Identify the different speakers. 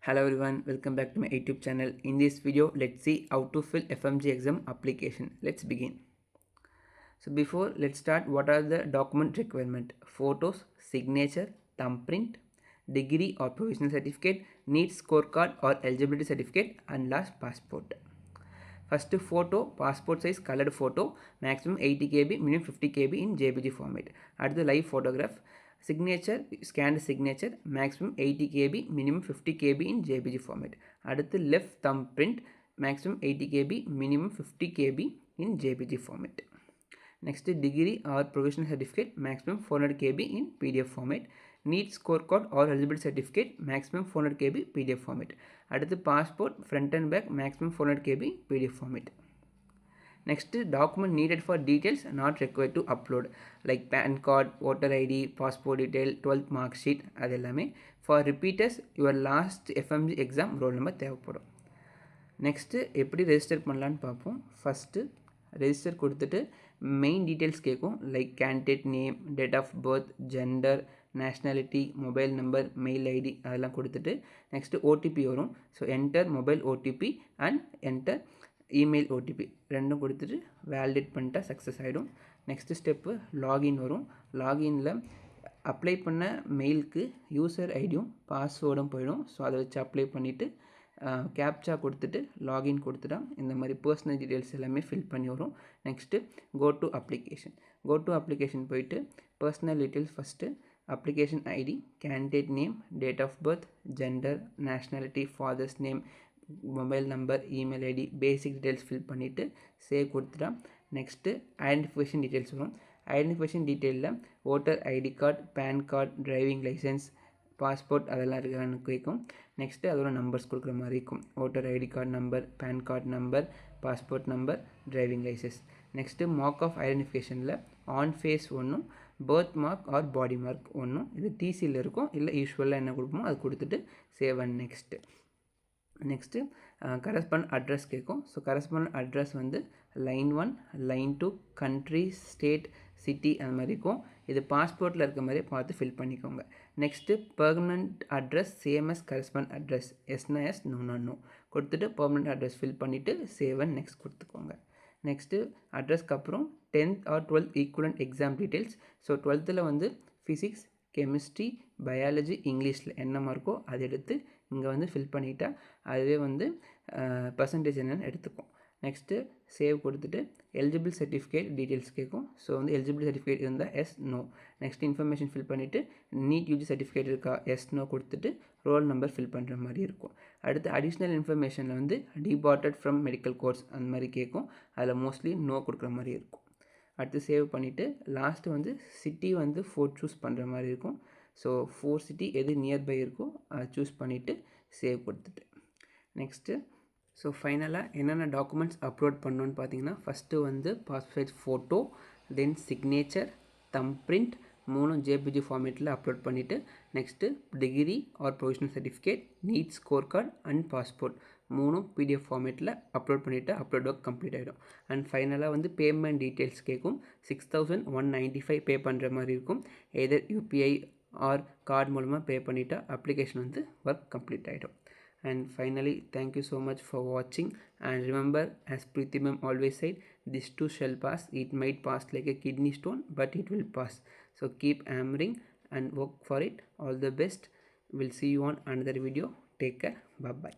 Speaker 1: Hello everyone, welcome back to my YouTube channel. In this video, let's see how to fill FMG exam application. Let's begin. So before let's start, what are the document requirement? Photos, signature, thumbprint, degree or provisional certificate, NEET scorecard or eligibility certificate, and last passport. First photo, passport size colored photo, maximum 80 KB, minimum 50 KB in JPG format. At the live photograph, signature, scanned signature, maximum 80 KB, minimum 50 KB in JPG format. At the left thumbprint, maximum 80 KB, minimum 50 KB in JPG format. Next, degree or provisional certificate, maximum 400 KB in PDF format. NEET scorecard or eligibility certificate, maximum 400 KB PDF format. அடுத்து passport front and back maximum 400 KB PDF format. Next, document needed for details not required to upload like PAN card, voter ID, passport detail, 12th mark sheet அதெல்லாமே. For repeaters, your last FMG exam roll number தேவைப்படும். Next எப்படி register பண்ணலான்னு பார்ப்போம். First register கொடுத்துட்டு main details கேட்கும் like candidate name, date of birth, gender, nationality, mobile number, mail ID அதெல்லாம் கொடுத்துட்டு next OTP வரும். So enter mobile OTP and enter email OTP ரெண்டும் கொடுத்துட்டு வேலிடேட் பண்ணிட்டா சக்ஸஸ் ஆகிடும். நெக்ஸ்ட்டு ஸ்டெப்பு லாகின் வரும். லாகினில் அப்ளை பண்ண மெயிலுக்கு யூசர் ஐடியும் பாஸ்வேர்டும் போயிடும். ஸோ அதை வச்சு அப்ளை பண்ணிவிட்டு கேப்சா கொடுத்துட்டு லாகின் கொடுத்துட்டா இந்த மாதிரி பர்சனல் டீட்டெயில்ஸ் எல்லாமே ஃபில் பண்ணி வரும். நெக்ஸ்ட்டு கோ டு அப்ளிகேஷன் போயிட்டு personal details first application ID, candidate name, date of birth, gender, nationality, father's name, mobile number, email ID, basic details fill பண்ணிவிட்டு சேவ் கொடுத்துட்டா நெக்ஸ்ட்டு ஐடென்டிஃபிகேஷன் டீட்டெயில்ஸ் வரும். Identification டீட்டெயிலில் voter ID card, PAN card, driving licence, passport அதெல்லாம் இருக்கான்னு கேட்கும். Next அதோட numbers கொடுக்குற மாதிரி இருக்கும். Voter ID card number, PAN card number, passport number, driving licence. Next mark of ஐடென்டிஃபிகேஷனில் on face ஒன்றும், பர்த் மார்க் ஆர் பாடி மார்க் ஒன்றும். இது டிசியில் இருக்கும், இல்லை யூஸ்வலாக என்ன கொடுப்போமோ அது கொடுத்துட்டு save and next correspond address கேட்கும். ஸோ கரஸ்பாண்ட் அட்ரஸ் வந்து line 1, line 2, country, state, city அந்த மாதிரி இருக்கும். இது பாஸ்போர்ட்டில் இருக்க மாதிரி பார்த்து ஃபில் பண்ணிக்கோங்க. Next permanent address same as correspond address, எஸ்னா எஸ், நோனா நோ கொடுத்துட்டு பெர்மனண்ட் அட்ரஸ் ஃபில் பண்ணிவிட்டு சேவ் அண்ட் நெக்ஸ்ட் கொடுத்துக்கோங்க. நெக்ஸ்ட்டு அட்ரஸ்க்கு அப்புறம் 10th or 12th equivalent exam details. So 12th வந்து ஃபிசிக்ஸ், கெமிஸ்ட்ரி, பயாலஜி, இங்கிலீஷில் என்ன மார்க்கோ அதை எடுத்து இங்கே வந்து ஃபில் பண்ணிட்டா அதுவே வந்து பர்சன்டேஜ் என்னென்னு எடுத்துக்கும். நெக்ஸ்ட்டு சேவ் கொடுத்துட்டு எலிஜிபிள் சர்டிஃபிகேட் டீட்டெயில்ஸ் கேட்கும். ஸோ வந்து எலிஜிபிள் சர்டிஃபிகேட் இருந்தால் yes, no. Next information fill பண்ணிவிட்டு நீட் யூஜி சர்டிஃபிகேட் இருக்கா, எஸ், நோ கொடுத்துட்டு ரோல் நம்பர் ஃபில் பண்ணுற மாதிரி இருக்கும். அடுத்து அடிஷ்னல் இன்ஃபர்மேஷனில் வந்து டிபார்ட்டட் ஃப்ரம் மெடிக்கல் கோர்ஸ் அந்த மாதிரி கேட்கும். அதில் மோஸ்ட்லி நோ கொடுக்குற மாதிரி இருக்கும். அடுத்து சேவ் பண்ணிவிட்டு லாஸ்ட்டு வந்து சிட்டி வந்து 4 சூஸ் பண்ணுற மாதிரி இருக்கும். ஸோ 4 சிட்டி எது நியர்பை இருக்கோ அதை சூஸ் பண்ணிவிட்டு சேவ் கொடுத்துட்டு நெக்ஸ்ட்டு ஸோ ஃபைனலாக என்னென்ன டாக்குமெண்ட்ஸ் அப்லோட் பண்ணணுன்னு பார்த்தீங்கன்னா ஃபஸ்ட்டு வந்து passport size photo, then signature, thumbprint 3 JPG ஃபார்மேட்டில் அப்லோட் பண்ணிவிட்டு next degree or provisional certificate, NEET score card and passport 3 PDF ஃபார்மேட்டில் அப்லோட் பண்ணிவிட்டு அப்லோட் ஒர்க் கம்ப்ளீட் ஆகிடும். அண்ட் ஃபைனலாக வந்து பேமெண்ட் டீட்டெயில்ஸ் கேட்கும். 6195 பே பண்ணுற மாதிரி இருக்கும். எதர் யூபிஐ ஆர் கார்டு மூலமாக பே பண்ணிவிட்டா அப்ளிகேஷன் வந்து ஒர்க் கம்ப்ளீட் ஆகிடும். And finally, thank you so much for watching, and remember, as Preeti ma'am always said, this too shall pass. It might pass like a kidney stone, but it will pass. So keep hammering and work for it. All the best. We'll see you on another video. Take care. Bye bye.